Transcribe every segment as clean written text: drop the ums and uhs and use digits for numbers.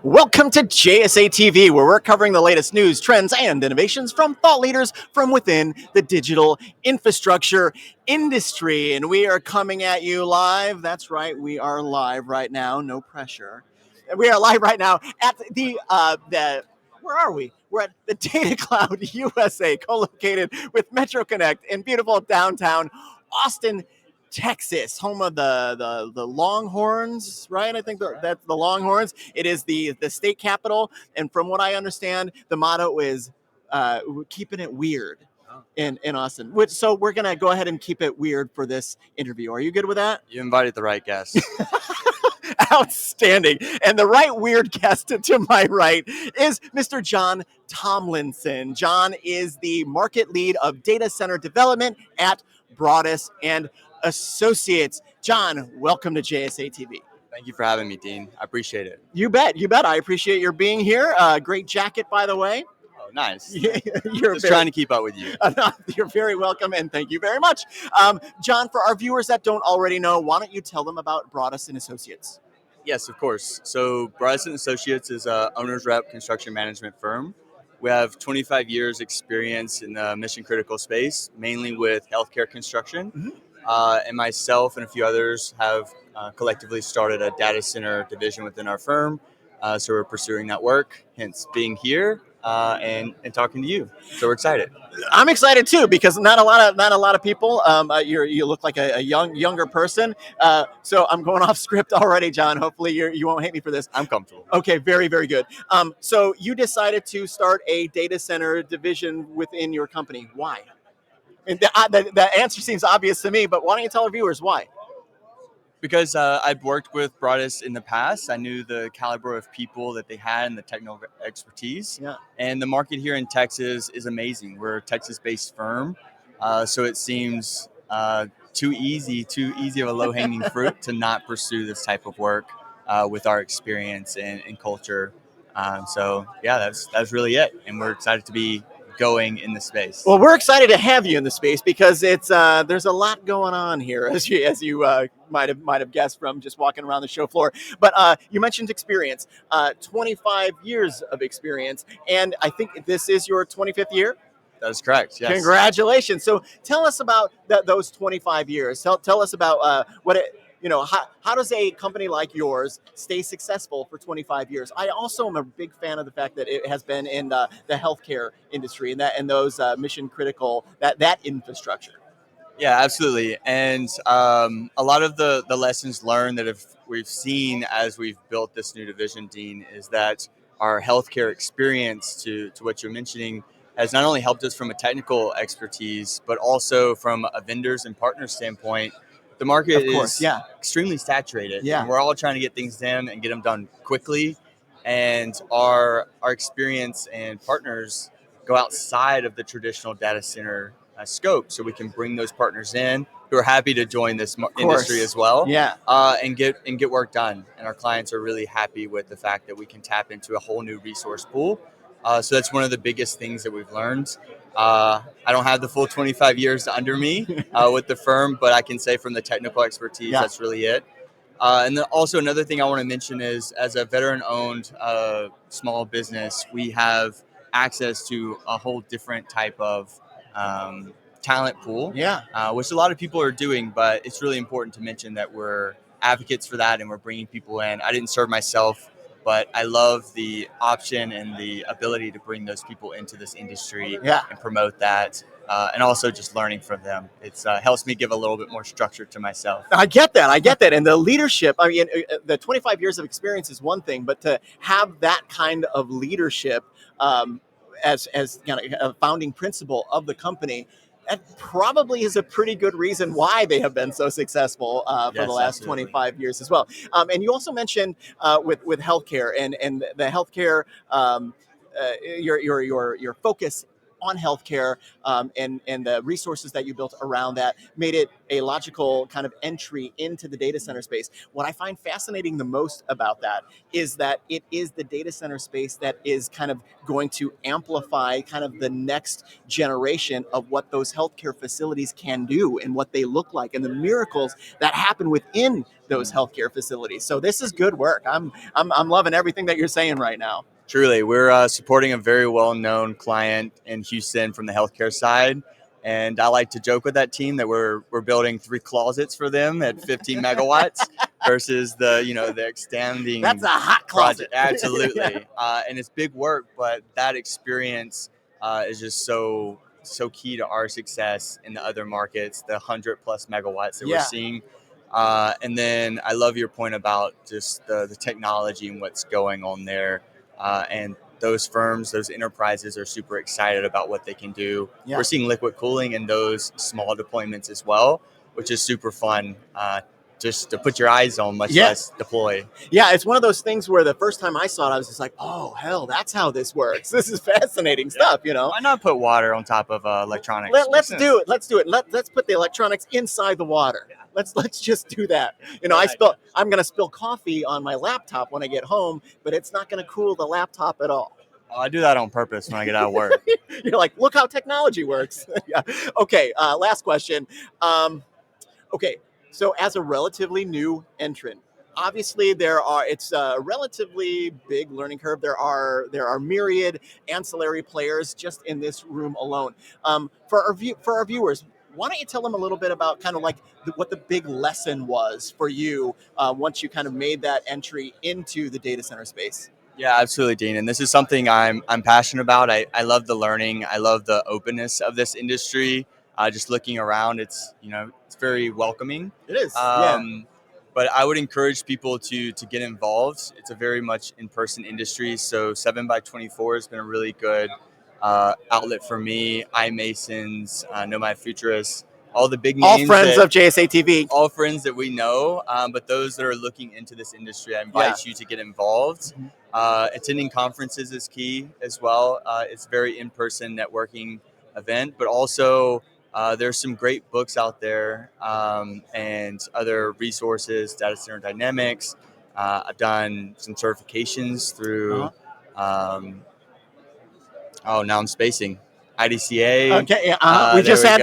Welcome to JSA TV, where we're covering the latest news, trends, and innovations from thought leaders from within the digital infrastructure industry. And we are coming at you live. That's right, we are live right now. No pressure. And we are live right now at the where are we? We're at the Datacloud USA, co-located with Metro Connect in beautiful downtown Austin, Texas, home of the Longhorns, right? I think that's the Longhorns. It is the state capital, and from what I understand, the motto is keeping it weird in Austin. So we're gonna go ahead and keep it weird for this interview. Are you good with that? You invited the right guest. Outstanding. And the right weird guest to my right is Mr. John Tomlinson. John is the market lead of data center development at Broaddus and Associates. John, welcome to JSA TV. Thank you for having me, Dean. I appreciate it. You bet. I appreciate your being here. Great jacket, by the way. Oh, nice. You're just trying to keep up with you. You're very welcome, and thank you very much. John, for our viewers that don't already know, why don't you tell them about Broaddus and Associates? Yes, of course. So Broaddus Associates is a owner's rep construction management firm. We have 25 years experience in the mission critical space, mainly with healthcare construction. Mm-hmm. And myself and a few others have collectively started a data center division within our firm. So we're pursuing that work, hence being here and talking to you. So we're excited. I'm excited too, because not a lot of people. You look like a younger person. So I'm going off script already, John. Hopefully you won't hate me for this. I'm comfortable. Okay, very, very good. So you decided to start a data center division within your company. Why? And the answer seems obvious to me, but why don't you tell our viewers why? Because I've worked with Broaddus in the past. I knew the caliber of people that they had and the technical expertise. Yeah. And the market here in Texas is amazing. We're a Texas-based firm, so it seems too easy of a low-hanging fruit to not pursue this type of work with our experience and culture. So yeah, that's really it. And we're excited to be going in the space. Well, we're excited to have you in the space because it's there's a lot going on here, as you might have guessed from just walking around the show floor. But you mentioned experience, 25 years of experience, and I think this is your 25th year. That is correct. Yes. Congratulations. So tell us about those 25 years. Tell us about what it. How does a company like yours stay successful for 25 years? I also am a big fan of the fact that it has been in the healthcare industry and those mission critical, that infrastructure. Yeah, absolutely. And a lot of the lessons learned that we've seen as we've built this new division, Dean, is that our healthcare experience, to what you're mentioning, has not only helped us from a technical expertise, but also from a vendors and partners standpoint. The market is extremely saturated. Yeah. And we're all trying to get things done and get them done quickly. And our experience and partners go outside of the traditional data center scope, so we can bring those partners in who are happy to join this industry as well. Yeah. And get work done. And our clients are really happy with the fact that we can tap into a whole new resource pool. So that's one of the biggest things that we've learned. I don't have the full 25 years under me with the firm, but I can say from the technical expertise, that's really it. And then also another thing I want to mention is, as a veteran-owned small business, we have access to a whole different type of talent pool, which a lot of people are doing, but it's really important to mention that we're advocates for that and we're bringing people in. I didn't serve myself, but I love the option and the ability to bring those people into this industry and promote that. And also just learning from them. It helps me give a little bit more structure to myself. I get that. And the leadership, I mean, the 25 years of experience is one thing, but to have that kind of leadership as a founding principle of the company, that probably is a pretty good reason why they have been so successful for the last 25 years as well. And you also mentioned with healthcare and the healthcare, your focus on healthcare, and the resources that you built around that made it a logical kind of entry into the data center space. What I find fascinating the most about that is that it is the data center space that is kind of going to amplify kind of the next generation of what those healthcare facilities can do and what they look like and the miracles that happen within those healthcare facilities. So this is good work. I'm loving everything that you're saying right now. Truly, we're supporting a very well-known client in Houston from the healthcare side, and I like to joke with that team that we're building 3 closets for them at 15 megawatts versus the extending. That's a hot closet. Project. Absolutely, and it's big work, but that experience is just so key to our success in the other markets, the 100+ megawatts that we're seeing. And then I love your point about just the technology and what's going on there. And those firms, those enterprises are super excited about what they can do. Yeah. We're seeing liquid cooling in those small deployments as well, which is super fun just to put your eyes on, much less deploy. Yeah, it's one of those things where the first time I saw it, I was just like, oh, hell, that's how this works. This is fascinating stuff, Why not put water on top of electronics? Let's do it. Let's put the electronics inside the water. Yeah. Let's just do that. I'm going to spill coffee on my laptop when I get home, but it's not going to cool the laptop at all. Oh, I do that on purpose when I get out of work. You're like, look how technology works. Yeah. Okay. Last question. Okay. So as a relatively new entrant, obviously it's a relatively big learning curve. There are myriad ancillary players just in this room alone. For our viewers, why don't you tell them a little bit about kind of like what the big lesson was for you once you kind of made that entry into the data center space? Yeah, absolutely, Dean. And this is something I'm passionate about. I love the learning. I love the openness of this industry. Just looking around, it's very welcoming. It is. But I would encourage people to get involved. It's a very much in-person industry. So 7x24 has been a really good outlet for me. iMasons, Nomad Futurists, all the big names. All friends of JSA TV. All friends that we know. But those that are looking into this industry, I invite you to get involved. Attending conferences is key as well. It's a very in-person networking event, but also there's some great books out there and other resources, Data Center Dynamics. I've done some certifications through, now I'm spacing, IDCA. Okay, we just had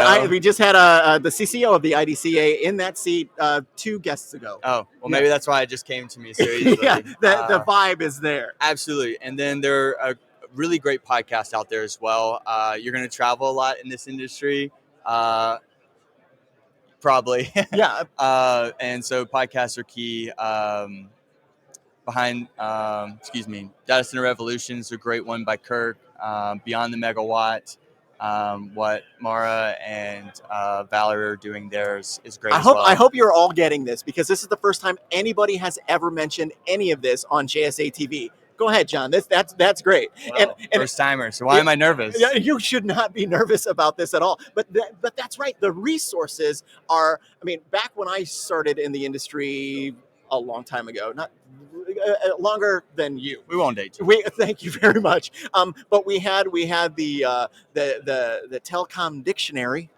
the CCO of the IDCA in that seat 2 guests ago. Oh, well, maybe that's why it just came to me so easily. Yeah, the vibe is there. Absolutely. And then there are really great podcasts out there as well. You're going to travel a lot in this industry. Probably. Yeah. And so podcasts are key. Data Center Revolution is a great one by Kirk. Beyond the Megawatt. What Mara and Valerie are doing there is great. I hope you're all getting this, because this is the first time anybody has ever mentioned any of this on JSA TV. Go ahead, John. That's great. Wow. And first timer. So why am I nervous? You should not be nervous about this at all. But that's right. The resources are. I mean, back when I started in the industry a long time ago, not longer than you. We won't date you. Thank you very much. But we had the Telecom dictionary.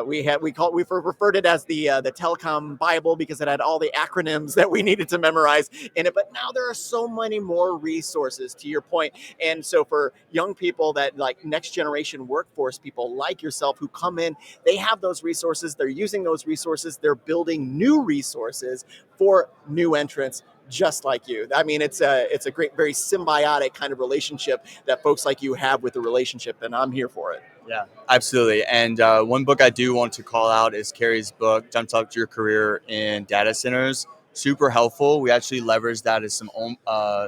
We referred it as the Telecom Bible because it had all the acronyms that we needed to memorize in it. But now there are so many more resources, to your point. And so for young people that like next generation workforce people like yourself who come in, they have those resources. They're using those resources. They're building new resources for new entrants just like you. I mean, it's a great, very symbiotic kind of relationship that folks like you have with the relationship, and I'm here for it. Yeah, absolutely. And one book I do want to call out is Carrie's book, Jumpstart Your Career in Data Centers. Super helpful. We actually leverage that as some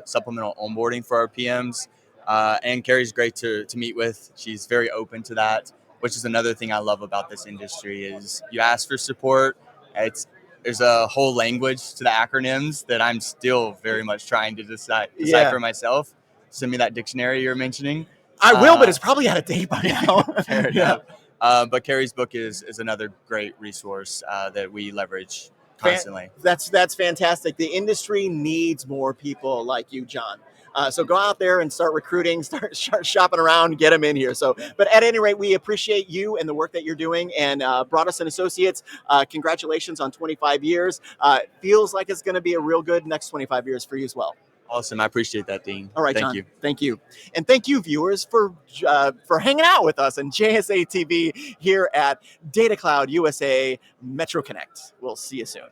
supplemental onboarding for our PMs. And Carrie's great to meet with. She's very open to that, which is another thing I love about this industry is you ask for support. There's a whole language to the acronyms that I'm still very much trying to decipher myself. Send me that dictionary you're mentioning. I will, but it's probably out of date by now. Fair enough. But Carrie's book is another great resource that we leverage constantly. That's fantastic. The industry needs more people like you, John. So go out there and start recruiting, start shopping around, get them in here. So, but at any rate, we appreciate you and the work that you're doing. And Broaddus Associates, congratulations on 25 years. Feels like it's going to be a real good next 25 years for you as well. Awesome. I appreciate that, Dean. All right, Thank John. you. Thank you. And thank you, viewers, for hanging out with us on JSA TV here at Datacloud USA Metro Connect. We'll see you soon.